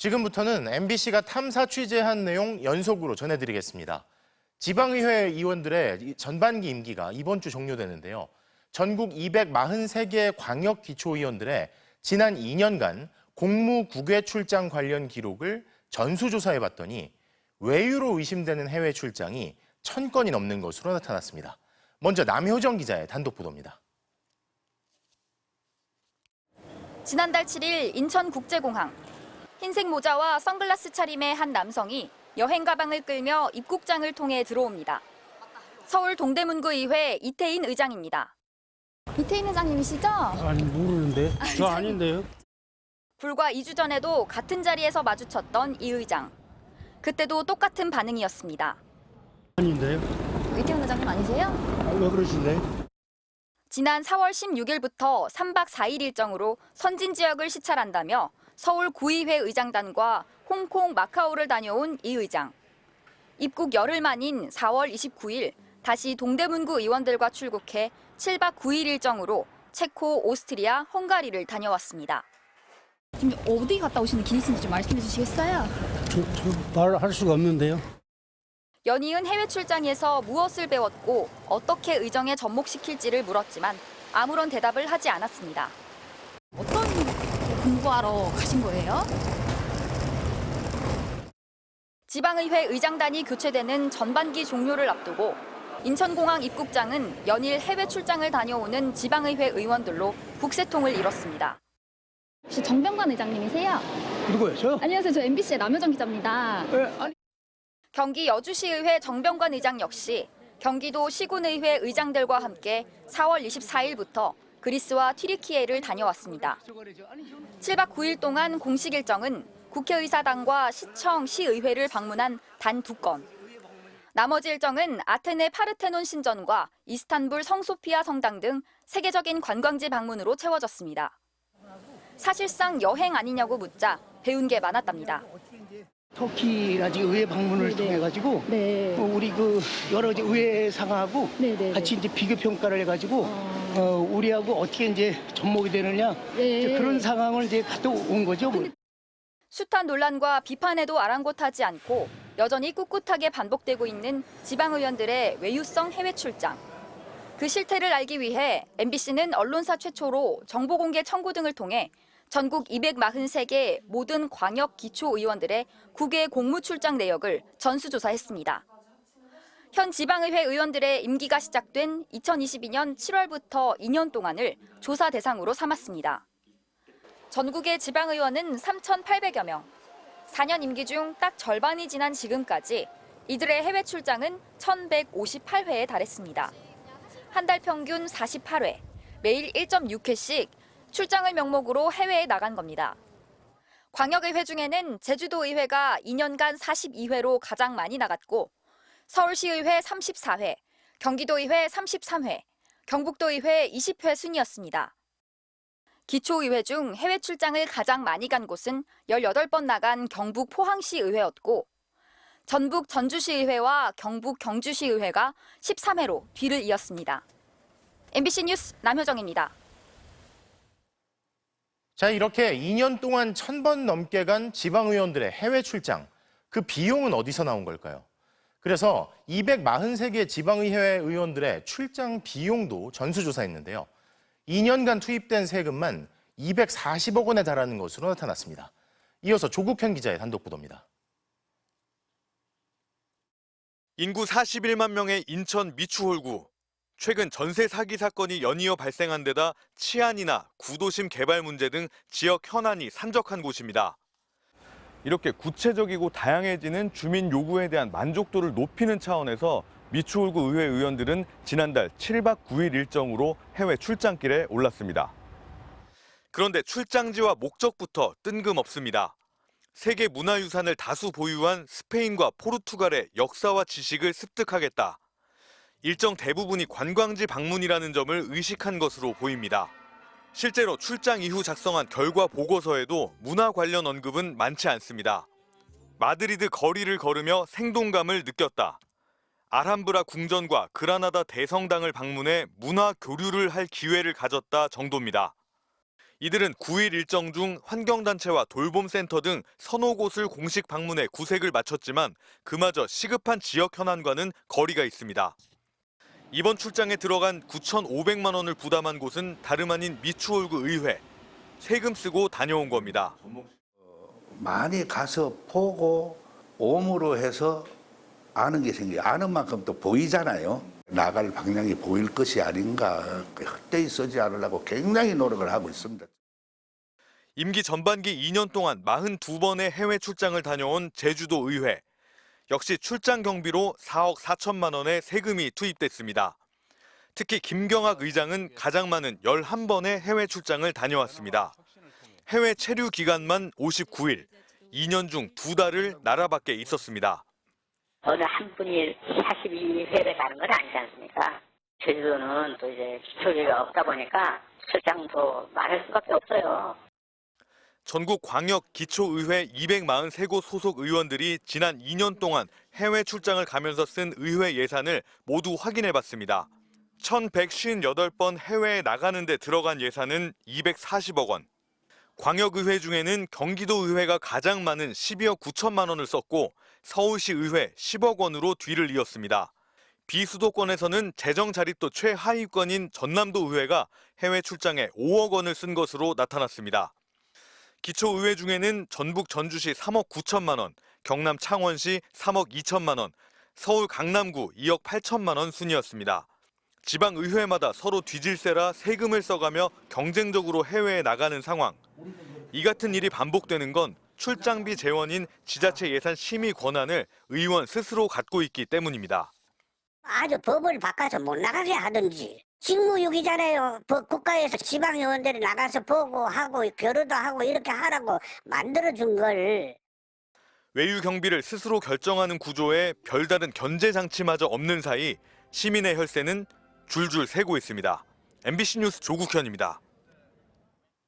지금부터는 MBC가 탐사 취재한 내용 연속으로 전해드리겠습니다. 지방의회 의원들의 전반기 임기가 이번 주 종료되는데요. 전국 243개 광역기초의원들의 지난 2년간 공무 국외 출장 관련 기록을 전수조사해봤더니 외유로 의심되는 해외 출장이 1000건이 넘는 것으로 나타났습니다. 먼저 남효정 기자의 단독 보도입니다. 지난달 7일 인천국제공항. 흰색 모자와 선글라스 차림의 한 남성이 여행 가방을 끌며 입국장을 통해 들어옵니다. 서울 동대문구 의회 이태인 의장입니다. 이태인 회장님이시죠? 아니 모르는데. 저 아닌데요. 불과 2주 전에도 같은 자리에서 마주쳤던 이 의장. 그때도 똑같은 반응이었습니다. 아닌데요. 이태인 회장님 아니세요? 왜 그러실래? 지난 4월 16일부터 3박 4일 일정으로 선진 지역을 시찰한다며 서울 구의회 의장단과 홍콩, 마카오를 다녀온 이 의장. 입국 열흘 만인 4월 29일 다시 동대문구 의원들과 출국해 7박 9일 일정으로 체코, 오스트리아, 헝가리를 다녀왔습니다. 지금 어디 갔다 오시는 길이신지 좀 말씀해 주시겠어요? 저 말할 수가 없는데요. 연이은 해외 출장에서 무엇을 배웠고 어떻게 의정에 접목시킬지를 물었지만 아무런 대답을 하지 않았습니다. 어떤 공부하러 가신 거예요? 지방의회 의장단이 교체되는 전반기 종료를 앞두고 인천공항 입국장은 연일 해외 출장을 다녀오는 지방의회 의원들로 북새통을 이뤘습니다. 혹시 정병관 의장님이세요? 누구예요? 저? 안녕하세요. 저 MBC의 남효정 기자입니다. 경기 여주시의회 정병관 의장 역시 경기도 시군의회 의장들과 함께 4월 24일부터 그리스와 튀르키예를 다녀왔습니다. 7박 9일 동안 공식 일정은 국회의사당과 시청, 시의회를 방문한 단 2건. 나머지 일정은 아테네 파르테논 신전과 이스탄불 성소피아 성당 등 세계적인 관광지 방문으로 채워졌습니다. 사실상 여행 아니냐고 묻자 배운 게 많았답니다. 터키라지 의회 방문을 통해 가지고 네. 우리 그 여러 이제 의회 상하고 네네. 같이 이제 비교 평가를 해가지고 우리하고 어떻게 이제 접목이 되느냐 이제 그런 상황을 이제 갔다 온 거죠. 숱한 논란과 비판에도 아랑곳하지 않고 여전히 꿋꿋하게 반복되고 있는 지방의원들의 외유성 해외 출장. 그 실태를 알기 위해 MBC는 언론사 최초로 정보공개 청구 등을 통해 전국 243개 모든 광역 기초의원들의 국외 공무 출장 내역을 전수조사했습니다. 현 지방의회 의원들의 임기가 시작된 2022년 7월부터 2년 동안을 조사 대상으로 삼았습니다. 전국의 지방의원은 3,800여 명. 4년 임기 중 딱 절반이 지난 지금까지 이들의 해외 출장은 1,158회에 달했습니다. 한 달 평균 48회, 매일 1.6회씩 출장을 명목으로 해외에 나간 겁니다. 광역의회 중에는 제주도의회가 2년간 42회로 가장 많이 나갔고 서울시의회 34회, 경기도의회 33회, 경북도의회 20회 순이었습니다. 기초의회 중 해외 출장을 가장 많이 간 곳은 18번 나간 경북 포항시의회였고 전북 전주시의회와 경북 경주시의회가 13회로 뒤를 이었습니다. MBC 뉴스 남효정입니다. 자, 이렇게 2년 동안 1000번 넘게 간 지방의원들의 해외 출장, 그 비용은 어디서 나온 걸까요? 그래서 243개 지방의회 의원들의 출장 비용도 전수조사했는데요. 2년간 투입된 세금만 240억 원에 달하는 것으로 나타났습니다. 이어서 조국현 기자의 단독 보도입니다. 인구 41만 명의 인천 미추홀구. 최근 전세 사기 사건이 연이어 발생한 데다 치안이나 구도심 개발 문제 등 지역 현안이 산적한 곳입니다. 이렇게 구체적이고 다양해지는 주민 요구에 대한 만족도를 높이는 차원에서 미추홀구 의회 의원들은 지난달 7박 9일 일정으로 해외 출장길에 올랐습니다. 그런데 출장지와 목적부터 뜬금없습니다. 세계 문화유산을 다수 보유한 스페인과 포르투갈의 역사와 지식을 습득하겠다. 일정 대부분이 관광지 방문이라는 점을 의식한 것으로 보입니다. 실제로 출장 이후 작성한 결과 보고서에도 문화 관련 언급은 많지 않습니다. 마드리드 거리를 걸으며 생동감을 느꼈다. 알함브라 궁전과 그라나다 대성당을 방문해 문화 교류를 할 기회를 가졌다 정도입니다. 이들은 9일 일정 중 환경단체와 돌봄센터 등 서너 곳을 공식 방문해 구색을 마쳤지만 그마저 시급한 지역 현안과는 거리가 있습니다. 이번 출장에 들어간 9,500만 원을 부담한 곳은 다름 아닌 미추홀구 의회. 세금 쓰고 다녀온 겁니다. 많이 가서 보고 오므로 해서 아는 게 생겨요. 아는 만큼 또 보이잖아요. 나갈 방향이 보일 것이 아닌가. 헛되이 쓰지 않으려고 굉장히 노력을 하고 있습니다. 임기 전반기 2년 동안 42번의 해외 출장을 다녀온 제주도 의회. 역시 출장 경비로 4억 4천만 원의 세금이 투입됐습니다. 특히 김경학 의장은 가장 많은 11번의 해외 출장을 다녀왔습니다. 해외 체류 기간만 59일, 2년 중 2달을 나라 밖에 있었습니다. 어느 한 분이 42회를 가는 건 아니지 않습니까? 제주도는 또 이제 기초제가 없다 보니까 출장도 많을 수밖에 없어요. 전국 광역 기초의회 243곳 소속 의원들이 지난 2년 동안 해외 출장을 가면서 쓴 의회 예산을 모두 확인해봤습니다. 1,158번 해외에 나가는 데 들어간 예산은 240억 원. 광역의회 중에는 경기도의회가 가장 많은 12억 9천만 원을 썼고 서울시의회 10억 원으로 뒤를 이었습니다. 비수도권에서는 재정 자립도 최하위권인 전남도의회가 해외 출장에 5억 원을 쓴 것으로 나타났습니다. 기초의회 중에는 전북 전주시 3억 9천만 원, 경남 창원시 3억 2천만 원, 서울 강남구 2억 8천만 원 순이었습니다. 지방의회마다 서로 뒤질세라 세금을 써가며 경쟁적으로 해외에 나가는 상황. 이 같은 일이 반복되는 건 출장비 재원인 지자체 예산 심의 권한을 의원 스스로 갖고 있기 때문입니다. 아주 법을 바꿔서 못 나가게 하든지. 직무유기잖아요. 국가에서 지방의원들이 나가서 보고 하고 교류도 하고 이렇게 하라고 만들어준 걸. 외유 경비를 스스로 결정하는 구조에 별다른 견제 장치마저 없는 사이 시민의 혈세는 줄줄 새고 있습니다. MBC 뉴스 조국현입니다.